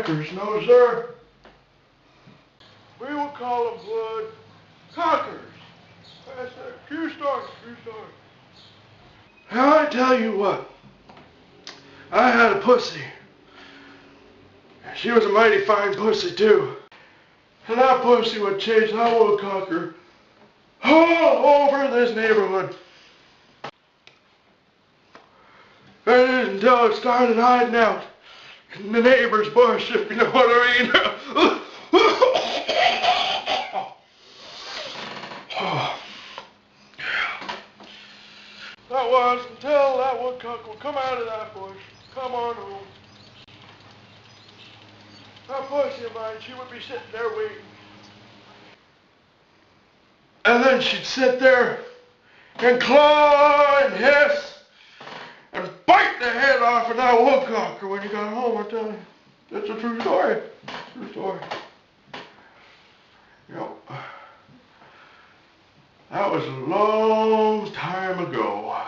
woodpeckers, no sir. We will call them woodpeckers. That's a true story, true story. Now I tell you what, I had a pussy. She was a mighty fine pussy too. And that pussy would chase that woodpecker all over this neighborhood. And until it started hiding out in the neighbor's bush, if you know what I mean. That was until that woodcock would come out of that bush, come on home. That pussy of mine, she would be sitting there waiting. And then she'd sit there and claw and hiss and bite the head off of that woodcocker when you got home, I tell you. That's a true story. True story. Yep. That was a long time ago.